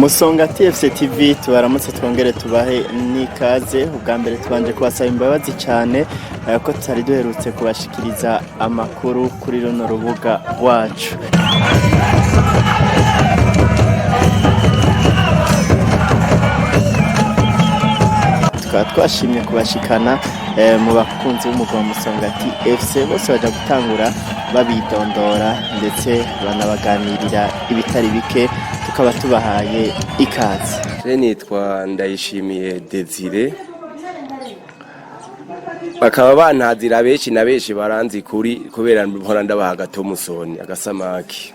Musongati FC TV tubaramutse twongere tubahe nikaze. Ubwa mbere tubanje kubasaba imbabazi cyane ko tutari duherutse kubashikiriza amakuru kuri runo rubuga rwacu. Twashimye kubashikana mu bakunzi b'umugwi wa Musongati FC bose baje gutangura babidondora ndetse banabaganirira ibitari bike, tukaba tubahaye ikaze. Je nitwa Ndayishimiye Desire, bakaba bantazira benshi na benshi baranzi kuri kubera mpora ndabaha gatomusoni agasamaki.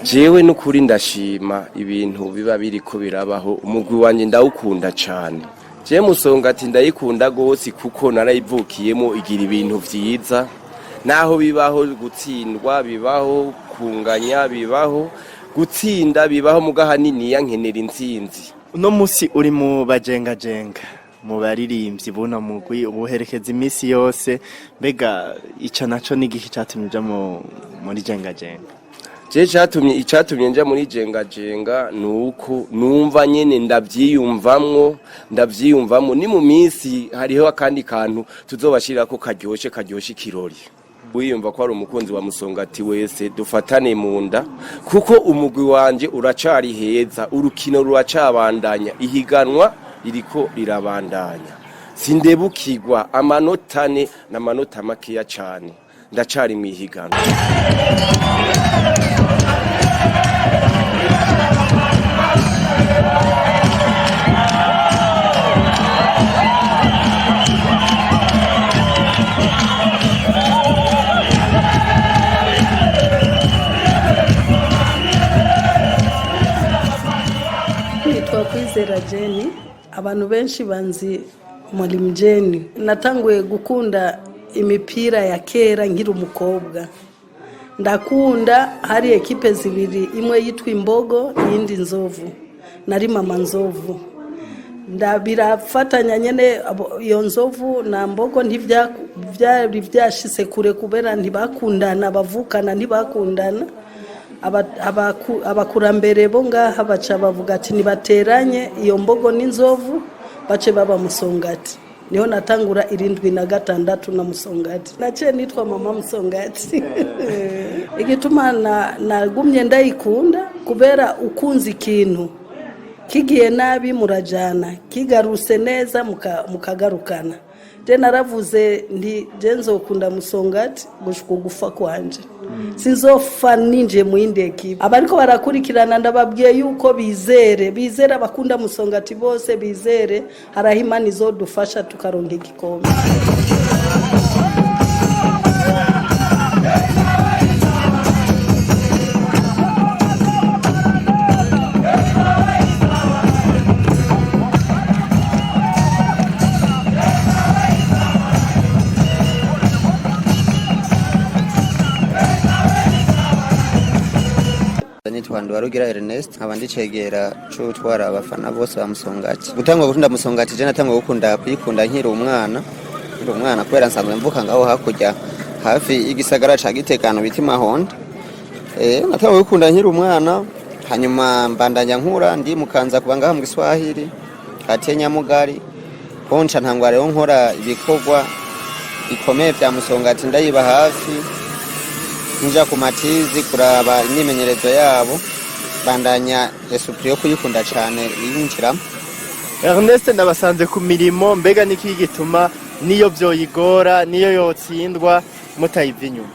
Jewe n'ukuri ndashima ibintu biba biriko birabaho, umugwi wanje ndawukunda cyane. Je Musongati ndayikunda gose kuko narayivukiyemo igira ibintu vyiza, naho bibaho gutsindwa, bibaho kunganya, bibaho gutsinda, bibaho mugahanini yankenera intsinzi. Uno musi uri mu bajenga mu baririmbyi buno mugwi ubuherekeza imisi yose, mbega ico naco n'igihe cyatumye uja muri jenga. Je icatumye nja muri jenga nuko numva nyene ndavyiyumvamwo ni mu minsi hariho akandi kantu tuzobashirako karyoshe ikirori. Wiyumva ko ari umukunzi wa Musongati wese dufatane mu nda, kuko umugwi wanje uracari heza, urukino ruracabandanya, ihiganwa ririko rirabandanya. Sindebukirwa amanotane n'amanota makeya cyane, ndacari mu ihiganwa. Kwizera Jeni, abantu benshi banzi Mwalimu Jeni. Natanguye gukunda imipira ya kera nkiri umukobwa. Ndakunda hari ekipe zibiri, imwe yitwa Imbogo iyindi Nzovu. Nari mama Nzovu. Birafatanya nyene iyo Nzovu na Mbogo ntivyari vyashise kure kubera ntibakundana, bavukana ntibakundana. Abakurambere bo ngaha baca bavuga ati nibateranye iyo Mbogo n'Inzovu bace baba Musongati. Niho natangura 76 na Musongati. Nace nitwa mama Musongati. Igituma nagumye ndayikunda kubera ukunzi ikintu kigiye nabi murajana, kigaruse neza mukagarukana. Je naravuze ndi nzokunda Musongati gushika gufa kwanje. Sinzofa ninje mu yindi ekipe. Abariko barakurikirana ndababwiye yuko bizere abakunda Musongati bose, bizere harahimana izodufasha tukaronka igikombe. Warugira Ernest abandi cegera cyo twara abafana bose ba Musongati. Gutangwa gukunda Musongati je natangwa gukunda kuyikunda nkiri umwana kubera nsanzwe mvuka ngaho hakurya hafi igisagara ca GITEGA-Ent biti Mahonda. Natangwa gukunda nkiri umwana, hanyuma mbandanya nkura ndi mukanza kubanga mu Giswahili Katenya Mugari honca ntangwa rero nkora ibikorwa bikomeye vya Musongati ndayiba hafi, nja ku matizi kuraba imyimenyerezo yabo, bandanya esupri yo kuyikunda cyane yinjira. Ernest ndabasanze ku mirimo, mbega niki gituma niyo byoyigora niyo yotsindwa mutayiva inyuma?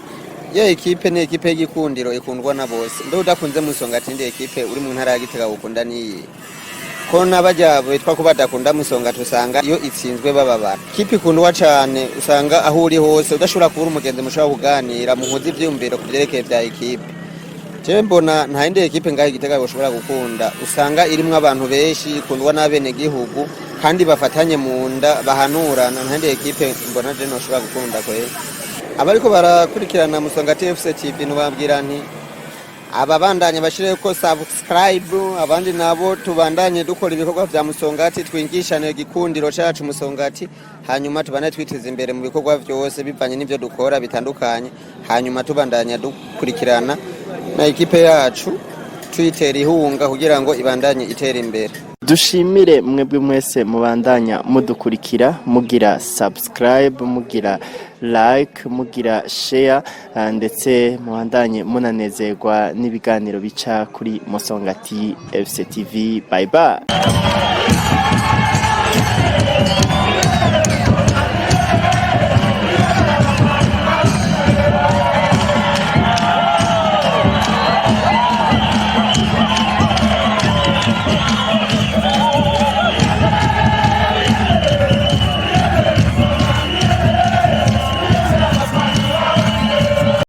Ye ekipe ni ekipe y'igikundiro ikundwa na bose. Ndo udakunze Musongati ndi ekipe uri mu ntara ya Gitega gukunda ni ko nabajya bitwa ko badakunda Musongati usanga iyo itsinzwe bababara. Kipe ikundwa cyane usanga aho uri hose udashobora kubura umugenzi mushobora kuganira muhuze ivyumbiro kubyerekeye bya ekipe. Je mbona nta indi ekipe ngaho Gitega bashobora gukunda, usanga irimo abantu benshi ikundwa n'abene gihugu kandi bafatanye mu nda bahanurana. Nta indi ekipe mbona je no shobora gukunda ko. Abariko barakurikirana Musongati FC TV nubabwira nti ababandanye bashire ko subscribe, abandi nabo tubandanye dukora ibikorwa vya Musongati, twingishane gikundiro cyacu Musongati, hanyuma tubane twiteze imbere mu bikorwa byose bivanye n'ivyo dukora bitandukanye, hanyuma tubandanya dukurikirana na ekipe yacu tuyitera ihunga kugira ngo ibandanye itera imbere. Dushimire mwebwe mwese mubandanya mudukurikira, mugira subscribe, mugira like, mugira share, ndetse mubandanye munanezerwa n'ibiganiro bica kuri Musongati FC TV. Bye bye.